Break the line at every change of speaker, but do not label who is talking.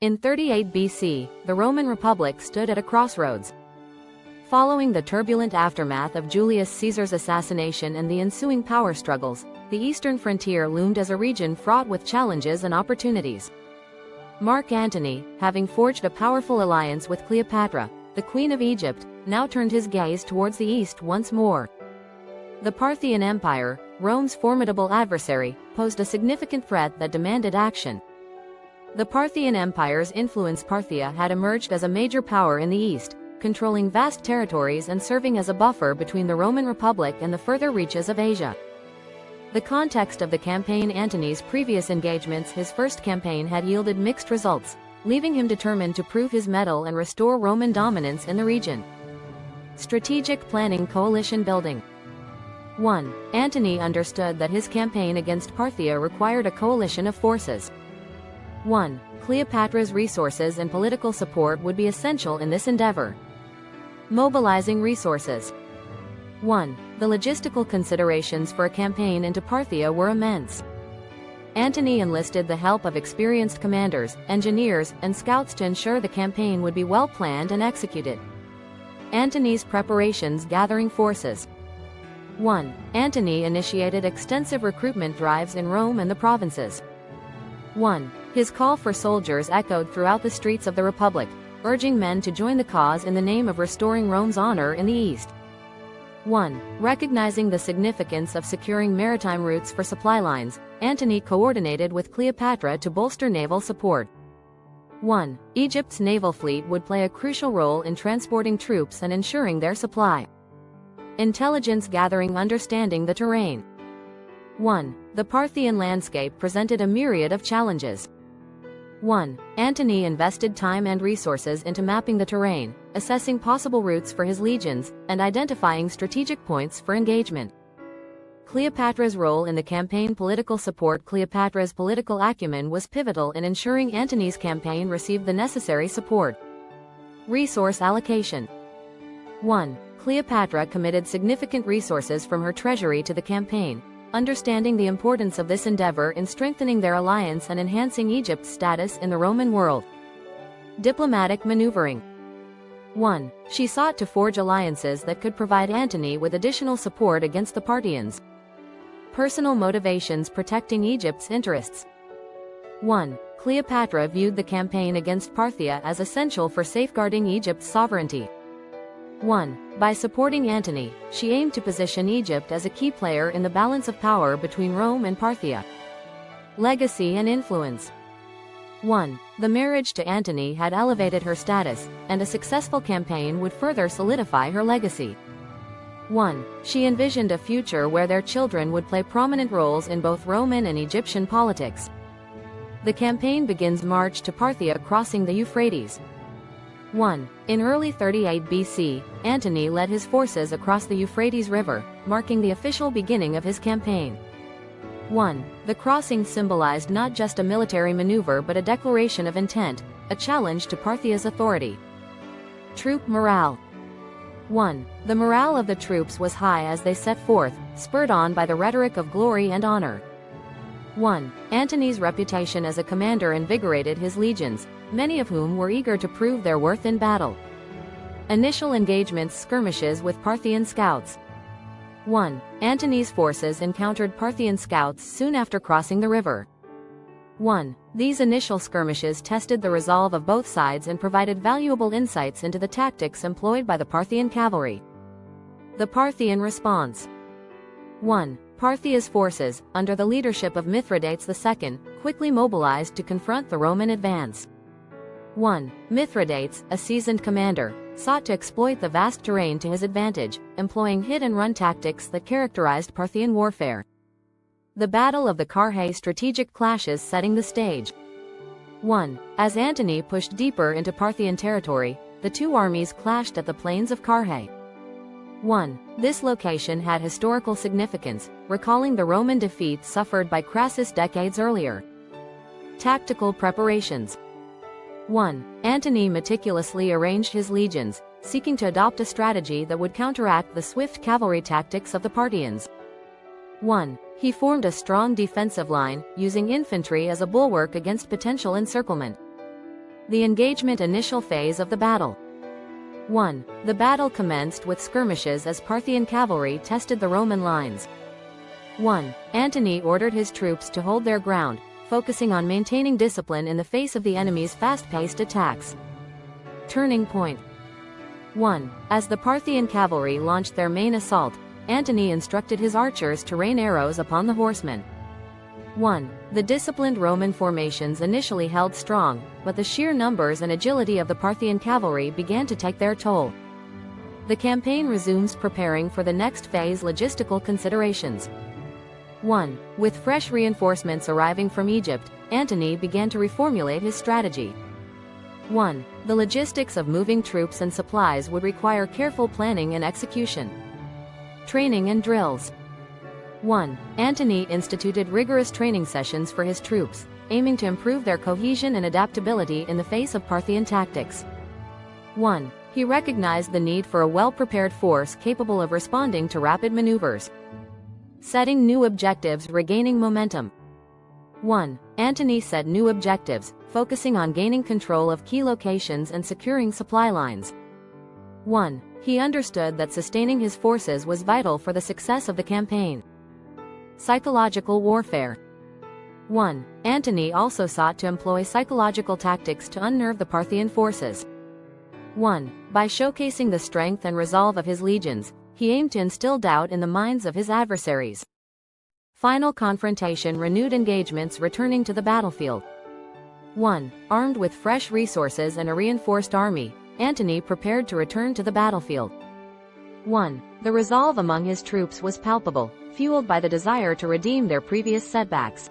In 38 BC, the Roman Republic stood at a crossroads. Following the turbulent aftermath of Julius Caesar's assassination and the ensuing power struggles, the eastern frontier loomed as a region fraught with challenges and opportunities. Mark Antony, having forged a powerful alliance with Cleopatra, the Queen of Egypt, now turned his gaze towards the east once more. The Parthian Empire, Rome's formidable adversary, posed a significant threat that demanded action. The Parthian Empire's influence. Parthia had emerged as a major power in the east, controlling vast territories and serving as a buffer between the Roman Republic and the further reaches of Asia. The context of the campaign. Antony's previous engagements. His first campaign had yielded mixed results, leaving him determined to prove his mettle and restore Roman dominance in the region. Strategic planning. Coalition building. 1. Antony understood that his campaign against Parthia required a coalition of forces. 1. Cleopatra's resources and political support would be essential in this endeavor. Mobilizing resources. 1. The logistical considerations for a campaign into Parthia were immense. Antony enlisted the help of experienced commanders, engineers, and scouts to ensure the campaign would be well planned and executed. Antony's preparations. Gathering forces. 1. Antony initiated extensive recruitment drives in Rome and the provinces. 1. His call for soldiers echoed throughout the streets of the Republic, urging men to join the cause in the name of restoring Rome's honor in the East. 1. Recognizing the significance of securing maritime routes for supply lines, Antony coordinated with Cleopatra to bolster naval support. 1. Egypt's naval fleet would play a crucial role in transporting troops and ensuring their supply. Intelligence gathering. Understanding the terrain. 1. The Parthian landscape presented a myriad of challenges. 1. Antony invested time and resources into mapping the terrain, assessing possible routes for his legions, and identifying strategic points for engagement. Cleopatra's role in the campaign. Political support. Cleopatra's political acumen was pivotal in ensuring Antony's campaign received the necessary support. Resource allocation. 1. Cleopatra committed significant resources from her treasury to the campaign, understanding the importance of this endeavor in strengthening their alliance and enhancing Egypt's status in the Roman world. Diplomatic maneuvering. 1. She sought to forge alliances that could provide Antony with additional support against the Parthians. Personal motivations. Protecting Egypt's interests. 1. Cleopatra viewed the campaign against Parthia as essential for safeguarding Egypt's sovereignty. 1. By supporting Antony, she aimed to position Egypt as a key player in the balance of power between Rome and Parthia. Legacy and influence. 1. The marriage to Antony had elevated her status, and a successful campaign would further solidify her legacy. 1. She envisioned a future where their children would play prominent roles in both Roman and Egyptian politics. The campaign begins. March to Parthia. Crossing the Euphrates. 1. In early 38 BC, Antony led his forces across the Euphrates River, marking the official beginning of his campaign. 1. The crossing symbolized not just a military maneuver but a declaration of intent, a challenge to Parthia's authority. Troop morale. 1. The morale of the troops was high as they set forth, spurred on by the rhetoric of glory and honor. 1. Antony's reputation as a commander invigorated his legions, many of whom were eager to prove their worth in battle. Initial engagements. Skirmishes with Parthian scouts. 1. Antony's forces encountered Parthian scouts soon after crossing the river. 1. These initial skirmishes tested the resolve of both sides and provided valuable insights into the tactics employed by the Parthian cavalry. The Parthian response. 1. Parthia's forces, under the leadership of Mithridates II, quickly mobilized to confront the Roman advance. 1. Mithridates, a seasoned commander, sought to exploit the vast terrain to his advantage, employing hit-and-run tactics that characterized Parthian warfare. The Battle of the Carrhae. Strategic clashes setting the stage. 1. As Antony pushed deeper into Parthian territory, the two armies clashed at the plains of Carrhae. 1. This location had historical significance, recalling the Roman defeat suffered by Crassus decades earlier. Tactical preparations. 1. Antony meticulously arranged his legions, seeking to adopt a strategy that would counteract the swift cavalry tactics of the Parthians. 1. He formed a strong defensive line, using infantry as a bulwark against potential encirclement. The engagement initial phase of the battle. 1. The battle commenced with skirmishes as Parthian cavalry tested the Roman lines. 1. Antony ordered his troops to hold their ground, focusing on maintaining discipline in the face of the enemy's fast-paced attacks. Turning point. 1. As the Parthian cavalry launched their main assault, Antony instructed his archers to rain arrows upon the horsemen. 1. The disciplined Roman formations initially held strong, but the sheer numbers and agility of the Parthian cavalry began to take their toll. The campaign resumes, preparing for the next phase. Logistical considerations. 1. With fresh reinforcements arriving from Egypt, Antony began to reformulate his strategy. 1. The logistics of moving troops and supplies would require careful planning and execution. Training and drills. 1. Antony instituted rigorous training sessions for his troops, aiming to improve their cohesion and adaptability in the face of Parthian tactics. 1. He recognized the need for a well-prepared force capable of responding to rapid maneuvers. Setting new objectives, regaining momentum. 1. Antony set new objectives, focusing on gaining control of key locations and securing supply lines. 1. He understood that sustaining his forces was vital for the success of the campaign. Psychological warfare. 1. Antony also sought to employ psychological tactics to unnerve the Parthian forces. 1. By showcasing the strength and resolve of his legions, he aimed to instill doubt in the minds of his adversaries. Final confrontation. Renewed engagements. Returning to the battlefield. 1. Armed with fresh resources and a reinforced army, Antony prepared to return to the battlefield. 1. The resolve among his troops was palpable, fueled by the desire to redeem their previous setbacks.